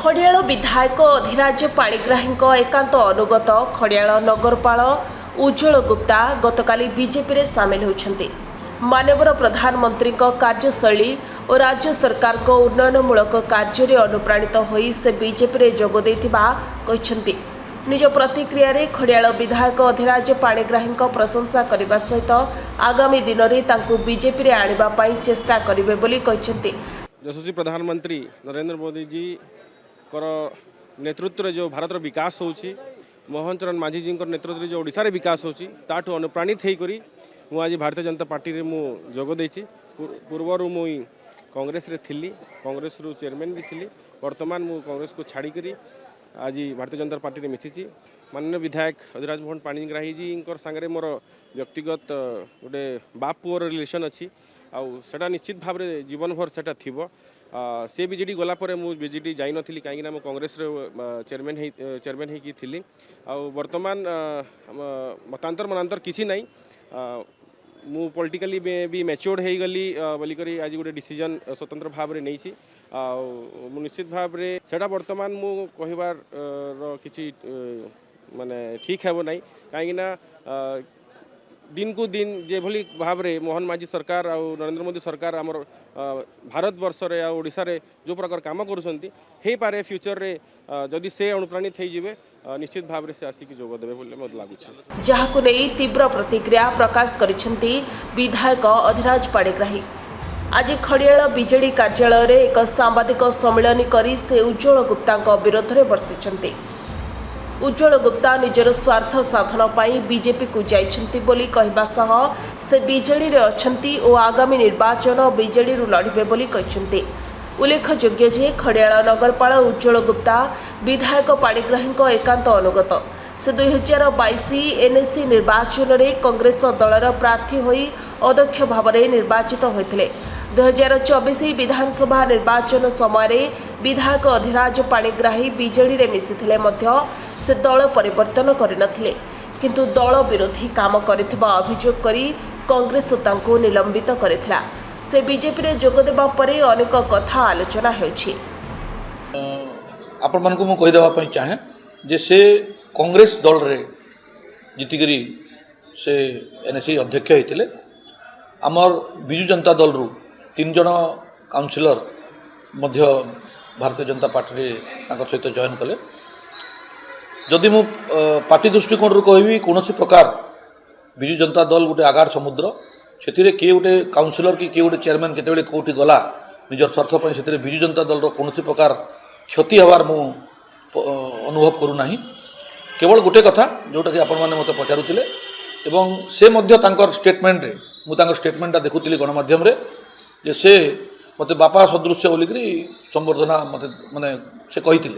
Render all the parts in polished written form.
खड़ियाल विधायक अधिराज पाणिग्राही एकांत अनुगत खड़ियाल नगरपाल उज्ज्वल गुप्ता गतकाली बीजेपी रे सामिल होती। माननीय प्रधानमंत्री कार्यशैली और राज्य सरकार को उन्नयनमूलक कार्य अनुप्राणित होई से बीजेपी रे जोग देथिबा कहिसेंती। निज प्रतिक्रिया रे खड़ियाल विधायक अधिराज पाणिग्राही प्रशंसा करने सहित आगामी दिन में तांकु बीजेपी रे आनिबा पई चेष्टा करिवे बोली कहिसेंती। यशस्वी प्रधानमंत्री नरेंद्र मोदी जी नेतृत्व जो भारत विकास होची, मोहन चरण मांझी जी नेतृत्व जो ओडिशा रे विकास होची ताठू अनुप्राणित होई मु आज भारतीय जनता पार्टी रे मु जोग देछि। पूर्वर मु कांग्रेस रे थिली, कांग्रेस रु चेयरमैन भी थिली। वर्तमान मु कांग्रेस को छाड़ी करी आज भारतीय जनता पार्टी रे मिसिछि। माननीय विधायक अधिराज मोहन पाणिग्राही जी संगे मोर व्यक्तिगत गोटे बाप पुअर रिलेशन अच्छी आउटा निश्चित भाव में जीवन भर सेटा थिबो। से बीजेडी गला पर मु बीजेडी जाई नथिली कहीं मु कांग्रेस रे चेयरमैन ही थिली। वर्तमान मतांतर मनांतर किसी नहीं मु पॉलिटिकली भी मैच्योर्ड हो गली बोलिक आज गोटे डिसीजन स्वतंत्र भाव में नहीं निश्चित भाव में सेटा वर्तमान मु कहबार किसी माने ठीक है ना कहीं दिन को दिन जे भली भाव रे मोहन मांझी सरकार और नरेंद्र मोदी सरकार आमर भारत वर्ष रे आ ओडिशा रे जो प्रकार काम करुछंती हे पारे फ्यूचर रे जदि से अनुप्राणित हो जिवे निश्चित भाव रे से आसिक जोग देबे बोले मत लागुछ। जहाको नै तीव्र प्रतिक्रिया प्रकाश करिसेंती विधायक अधिराज पाणिग्राही। आज खड़ियाल बीजेडी कार्यालय रे एक सांबादिक सम्मेलन करी से उज्ज्वल गुप्ता विरोध में बर्षिंट। उज्ज्वल गुप्ता निजर स्वार्थ साधन पाई बीजेपी को जाइछंती बोली कहबा सह से बीजेडी रे अछंती और आगामी निर्वाचन बीजेडी रु लड़िबे बोली कहिसेंती। उल्लेखयोग्य जे खड़ियाल नगरपाल उज्ज्वल गुप्ता विधायक पाणिग्राही एकांत अनुगत। से 2022 एनएससी निर्वाचन में कांग्रेस दलर प्रार्थी होई अध्यक्ष भाव में निर्वाचित होते। 2024 विधानसभा निर्वाचन समय विधायक अधिराज पाणिग्राही बीजेडी रे मिसिथिले मध्य से दल परिवर्तन करनथिले, किंतु दल विरोधी काम करथिबा अभियोग करी कांग्रेस तांको निलंबित करथिला। से बीजेपी रे जोग देबा परे अनेक कथा आलोचना हेउछि। आपण मानको मु कहि देबा पई चाहे जे से कांग्रेस दल रे जितिकरी से एनएससी अध्यक्ष होइतिले। आमर बिजु जनता दल रु 3 जन काउंसिलर मध्य भारतीय जनता पार्टी रे तांको सहित जॉइन कले। जदि मु पार्टी दृष्टिकोण कहबी कौन प्रकार बिजु जनता दल गोटे आगार समुद्र से किए गोटे काउंसिलर कि किए गोटे चेयरमैन केते कौटी गला निजर स्वार्थ से बिजु जनता दल कौन प्रकार क्षति हबार मु अनुभव करूना। केवल गोटे कथा जोटा कि आपण मैंने मत पचारुले एवं से मध्य तांकर स्टेटमेंट रे मु तांकर स्टेटमेंटा देखुली गणमाध्यम रे जे से मते बापा सदृश्य बोलिक संबर्धना मते माने से कही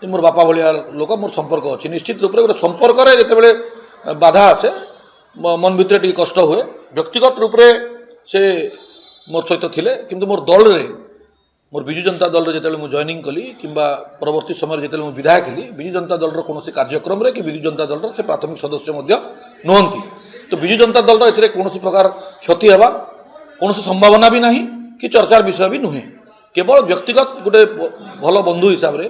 मोर बापा भाया लोक मोर संपर्क अच्छी। निश्चित रूप से गोटे संपर्क जिते बाधा आसे मन भितर टी कष्ट हुए। व्यक्तिगत रूप से से मोर सहित थिले, किंतु मोर दल रे मोर बिजु जनता दल रे जिते जॉइनिंग कली किंबा परवर्ती समय जिते विधायक हेली बिजु जनता दल कौन कार्यक्रम रे कि बिजु जनता दल से प्राथमिक सदस्य नुहंती। तो बिजु जनता दल ए कौन प्रकार क्षति हवा कौन संभावना भी नहीं कि चर्चार विषय भी नुहे। केवल व्यक्तिगत गोटे भल बंधु हिसाब से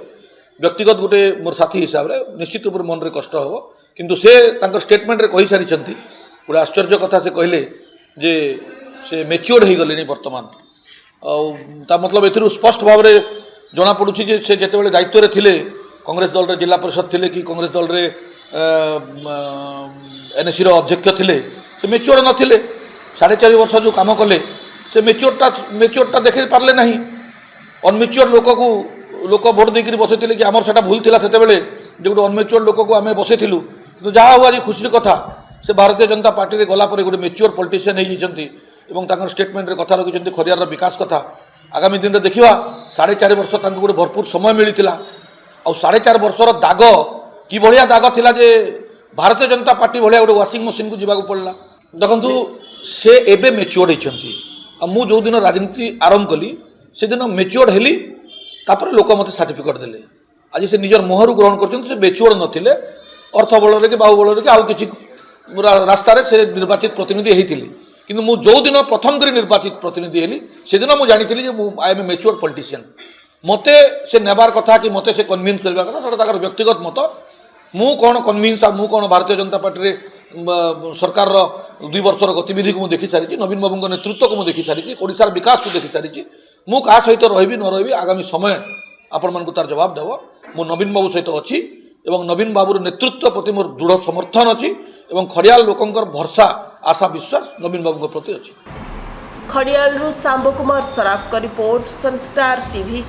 व्यक्तिगत गोटे मोर साथी हिसाब से निश्चित रूप मन रे कष्ट हो, किंतु से तांकर स्टेटमेंट रे कही सारी गोटे आश्चर्य कथा से कहले जे से मेच्योर्ड हो गले वर्तमान। ता मतलब ए स्पष्ट भाव में जना पड़ुछि जे से जेतेबेले दायित्व रे थिले कांग्रेस दल रे जिला परिषद थिले कि कांग्रेस दल रे एनएससी रो अध्यक्ष थिले से मेच्योर्ड नथिले। 4.5 वर्ष जो काम कले से मेच्योर्डटा देखै पारले नहीं। अनमेच्योर लोक भोट देकर बसैले कि आमर सेटा भूल थिला सेतेबेले जे गोटे अनमेच्योर लोक को आमे बसैथिलु, किंतु जहा हो आज खुशी कथा से भारतीय जनता पार्टी रे गला पर गोटे मेच्योर पॉलिटिशियन हो जाइछंती एवं तांकर स्टेटमेंट रे कथा रखिछंती खरियार विकास कथा। आगामी दिन रे देखिबा 4.5 वर्ष तांको गोटे भरपूर समय मिलिथिला आ 4.5 वर्षर दाग कि भलिया दाग थिला जे भारतीय जनता पार्टी भलिया गोटे वाशिंग मशीन को जीवाक पड़ला। देखंतु से एबे मेच्योर्ड होइछंती। आ मु जो दिन राजनीति आरंभ कली से दिन मेच्योर्ड हेली तापर लोक मते सर्टिफिकेट देले। आज से निजर मोहरु ग्रहण करछंती से मेच्योर्ड नथिले अर्थ बल रे कि बाहु बल रे कि आउ किछि रास्ता रे से निर्वाचित प्रतिनिधि हेइथिले, किंतु मु जो दिन प्रथम करी निर्वाचित प्रतिनिधि हेली से दिन मु जानिथिली जे मु I am a mature politician. मते से नेबार कथा कि मते से कन्विन्स करबा कथा सेटा ताकर व्यक्तिगत मत मु कौन कन्विन्स आ मु कौन भारतीय जनता पार्टी रे सरकार 2 वर्षर गतिविधि को देखी सारी नवीन बाबू नेतृत्व को देखी सारी ओडिशार विकास को देखी सारी मु क्या सहित रही न रही आगामी समय आपण मानक तार जवाब देव मु नवीन बाबू सहित अच्छी एवं नवीन बाबूर नेतृत्व प्रति मोर दृढ़ समर्थन अच्छी एवं खड़ियाल लोकंकर भरसा आशा विश्वास नवीन बाबू प्रति अच्छी। खड़ियालरू सांबो कुमार सराफ का रिपोर्ट सनस्टार टीवी।